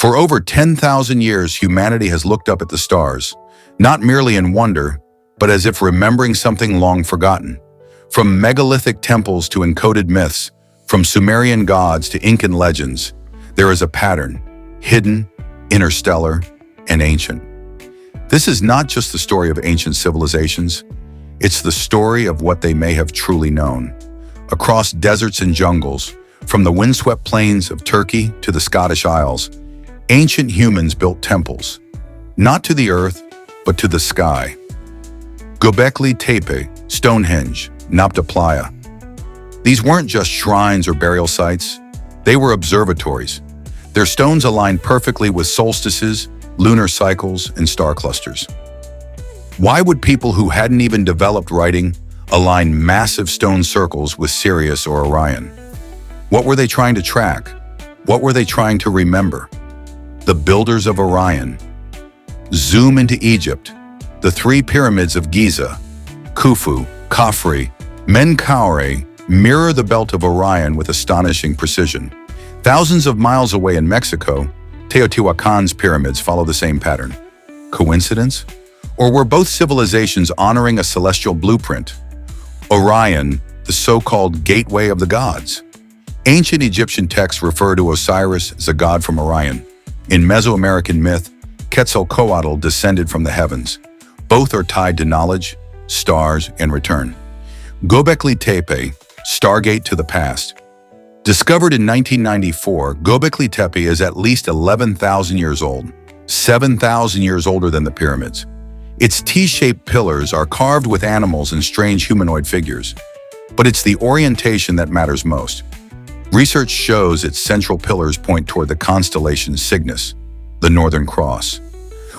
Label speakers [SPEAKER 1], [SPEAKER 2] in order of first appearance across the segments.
[SPEAKER 1] For over 10,000 years, humanity has looked up at the stars, not merely in wonder, but as if remembering something long forgotten. From megalithic temples to encoded myths, from Sumerian gods to Incan legends, there is a pattern, hidden, interstellar, and ancient. This is not just the story of ancient civilizations, it's the story of what they may have truly known. Across deserts and jungles, from the windswept plains of Turkey to the Scottish Isles, ancient humans built temples, not to the earth, but to the sky. Göbekli Tepe, Stonehenge, Nabta Playa. These weren't just shrines or burial sites, they were observatories. Their stones aligned perfectly with solstices, lunar cycles, and star clusters. Why would people who hadn't even developed writing align massive stone circles with Sirius or Orion? What were they trying to track? What were they trying to remember? The builders of Orion. Zoom into Egypt. The three pyramids of Giza, Khufu, Khafre, Menkaure, mirror the belt of Orion with astonishing precision. Thousands of miles away in Mexico, Teotihuacan's pyramids follow the same pattern. Coincidence? Or were both civilizations honoring a celestial blueprint? Orion, the so-called gateway of the gods. Ancient Egyptian texts refer to Osiris as a god from Orion. In Mesoamerican myth, Quetzalcoatl descended from the heavens. Both are tied to knowledge, stars, and return. Göbekli Tepe, Stargate to the past. Discovered in 1994, Göbekli Tepe is at least 11,000 years old, 7,000 years older than the pyramids. Its T-shaped pillars are carved with animals and strange humanoid figures. But it's the orientation that matters most. Research shows its central pillars point toward the constellation Cygnus, the Northern Cross.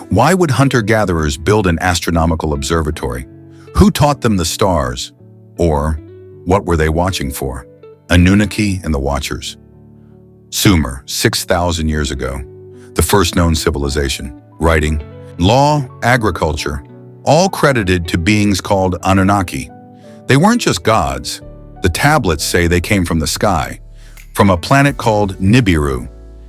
[SPEAKER 1] Why would hunter-gatherers build an astronomical observatory? Who taught them the stars? Or, what were they watching for? Anunnaki and the Watchers. Sumer, 6,000 years ago. The first known civilization. Writing, law, agriculture, all credited to beings called Anunnaki. They weren't just gods. The tablets say they came from the sky, from a planet called Nibiru.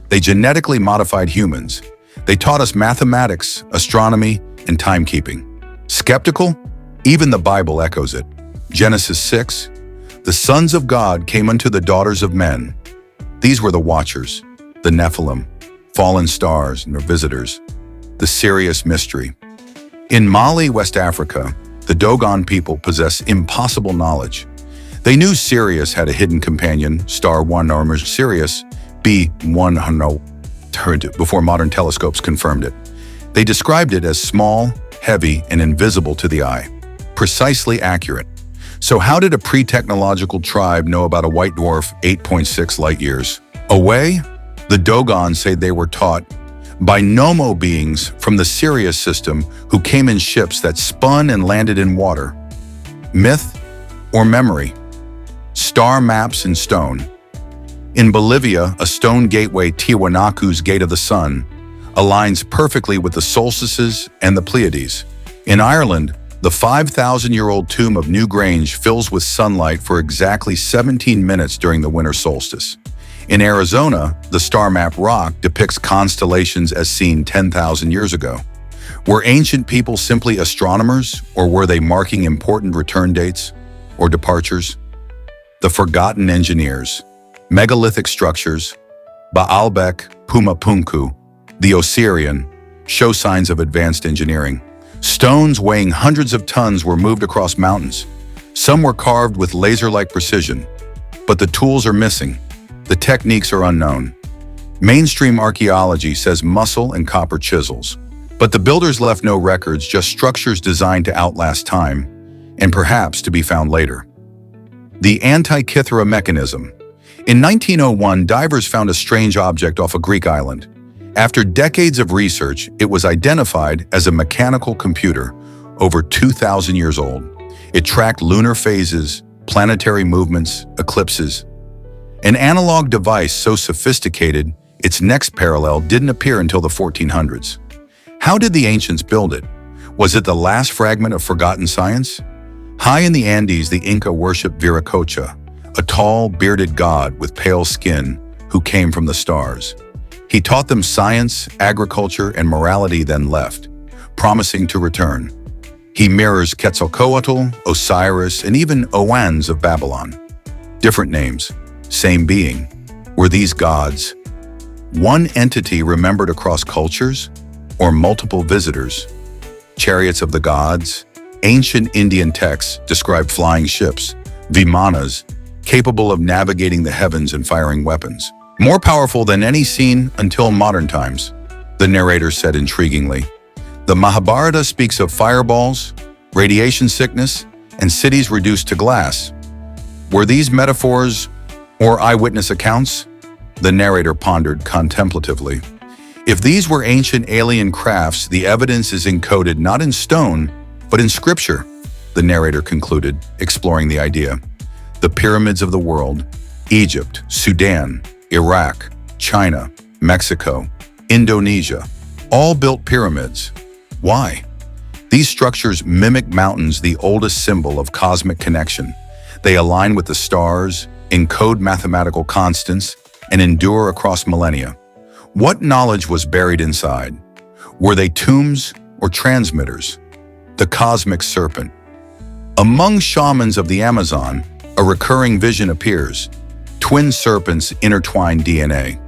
[SPEAKER 1] They genetically modified humans. They taught us mathematics, astronomy, and timekeeping. Skeptical? Even the Bible echoes it. Genesis 6, the sons of God came unto the daughters of men. These were the Watchers, the Nephilim, fallen stars and their visitors, the Sirius mystery. In Mali, West Africa, the Dogon people possess impossible knowledge. They knew Sirius had a hidden companion, star 1 or Sirius B100, before modern telescopes confirmed it. They described it as small, heavy, and invisible to the eye. Precisely accurate. So how did a pre-technological tribe know about a white dwarf 8.6 light-years away? The Dogon say they were taught by Nomo beings from the Sirius system who came in ships that spun and landed in water. Myth or memory? Star maps in stone. In Bolivia, a stone gateway, Tiwanaku's Gate of the Sun, aligns perfectly with the solstices and the Pleiades. In Ireland, the 5,000-year-old tomb of New Grange fills with sunlight for exactly 17 minutes during the winter solstice. In Arizona, the star map rock depicts constellations as seen 10,000 years ago. Were ancient people simply astronomers, or were they marking important return dates or departures? The forgotten engineers. Megalithic structures, Baalbek, Pumapunku, the Osirian, show signs of advanced engineering. Stones weighing hundreds of tons were moved across mountains. Some were carved with laser-like precision, but the tools are missing. The techniques are unknown. Mainstream archaeology says muscle and copper chisels, but the builders left no records, just structures designed to outlast time, and perhaps to be found later. The Antikythera mechanism. In 1901, divers found a strange object off a Greek island. After decades of research, it was identified as a mechanical computer, over 2,000 years old. It tracked lunar phases, planetary movements, eclipses. An analog device so sophisticated, its next parallel didn't appear until the 1400s. How did the ancients build it? Was it the last fragment of forgotten science? High in the Andes, the Inca worshipped Viracocha, a tall, bearded god with pale skin who came from the stars. He taught them science, agriculture, and morality, then left, promising to return. He mirrors Quetzalcoatl, Osiris, and even Owans of Babylon. Different names, same being. Were these gods one entity remembered across cultures, or multiple visitors? Chariots of the gods. Ancient Indian texts describe flying ships, vimanas, capable of navigating the heavens and firing weapons. More powerful than any seen until modern times, the narrator said intriguingly. The Mahabharata speaks of fireballs, radiation sickness, and cities reduced to glass. Were these metaphors or eyewitness accounts? The narrator pondered contemplatively. If these were ancient alien crafts, the evidence is encoded not in stone, but in scripture, the narrator concluded, exploring the idea. The pyramids of the world, Egypt, Sudan, Iraq, China, Mexico, Indonesia, all built pyramids. Why? These structures mimic mountains, the oldest symbol of cosmic connection. They align with the stars, encode mathematical constants, and endure across millennia. What knowledge was buried inside? Were they tombs or transmitters? The cosmic serpent. Among shamans of the Amazon, a recurring vision appears. Twin serpents intertwine DNA.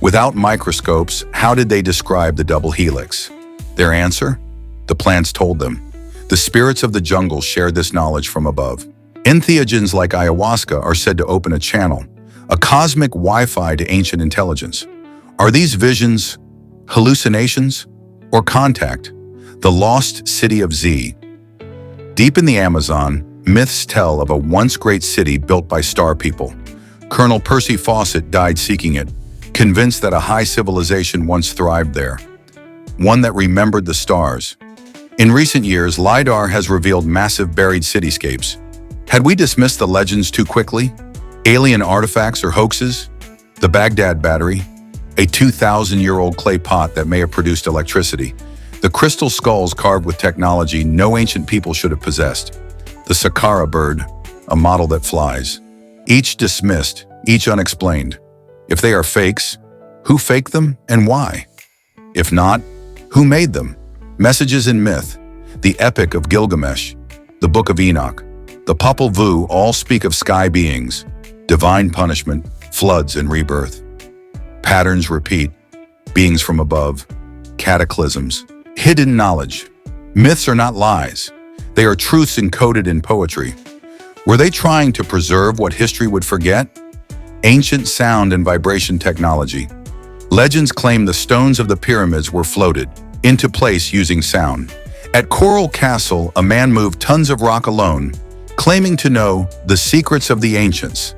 [SPEAKER 1] Without microscopes, how did they describe the double helix? Their answer? The plants told them. The spirits of the jungle shared this knowledge from above. Entheogens like ayahuasca are said to open a channel, a cosmic Wi-Fi to ancient intelligence. Are these visions, hallucinations, or contact? The lost city of Z. Deep in the Amazon, myths tell of a once great city built by star people. Colonel Percy Fawcett died seeking it, convinced that a high civilization once thrived there, one that remembered the stars. In recent years, LiDAR has revealed massive buried cityscapes. Had we dismissed the legends too quickly? Alien artifacts or hoaxes? The Baghdad Battery, a 2,000-year-old clay pot that may have produced electricity. The crystal skulls carved with technology no ancient people should have possessed. The Saqqara bird, a model that flies. Each dismissed, each unexplained. If they are fakes, who faked them and why? If not, who made them? Messages in myth, the Epic of Gilgamesh, the Book of Enoch, the Popol Vuh all speak of sky beings, divine punishment, floods, and rebirth. Patterns repeat, beings from above, cataclysms, hidden knowledge. Myths are not lies. They are truths encoded in poetry. Were they trying to preserve what history would forget? Ancient sound and vibration technology. Legends claim the stones of the pyramids were floated into place using sound. At Coral Castle, a man moved tons of rock alone, claiming to know the secrets of the ancients.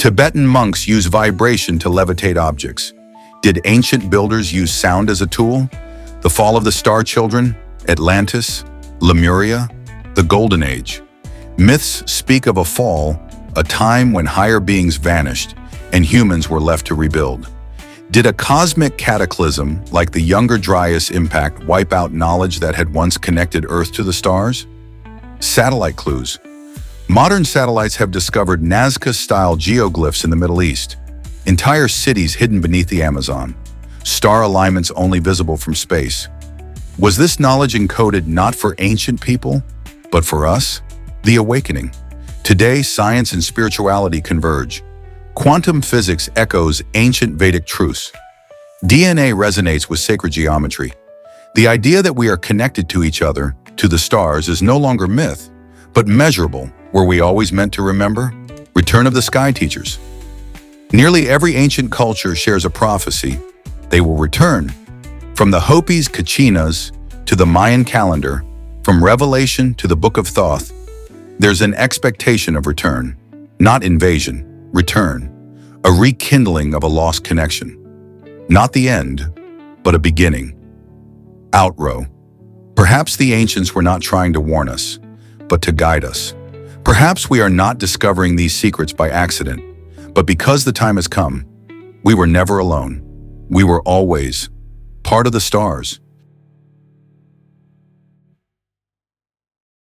[SPEAKER 1] Tibetan monks use vibration to levitate objects. Did ancient builders use sound as a tool? The fall of the Star Children, Atlantis, Lemuria, the Golden Age. Myths speak of a fall, a time when higher beings vanished and humans were left to rebuild. Did a cosmic cataclysm like the Younger Dryas impact wipe out knowledge that had once connected Earth to the stars? Satellite clues. Modern satellites have discovered Nazca-style geoglyphs in the Middle East, entire cities hidden beneath the Amazon, star alignments only visible from space. Was this knowledge encoded not for ancient people, but for us? The awakening. Today, science and spirituality converge. Quantum physics echoes ancient Vedic truths. DNA resonates with sacred geometry. The idea that we are connected to each other, to the stars, is no longer myth, but measurable. Were we always meant to remember? Return of the Sky Teachers. Nearly every ancient culture shares a prophecy. They will return. From the Hopis Kachinas to the Mayan calendar, from Revelation to the Book of Thoth, there's an expectation of return. Not invasion, return. A rekindling of a lost connection. Not the end, but a beginning. Outrow. Perhaps the ancients were not trying to warn us, but to guide us. Perhaps we are not discovering these secrets by accident, but because the time has come. We were never alone. We were always part of the stars.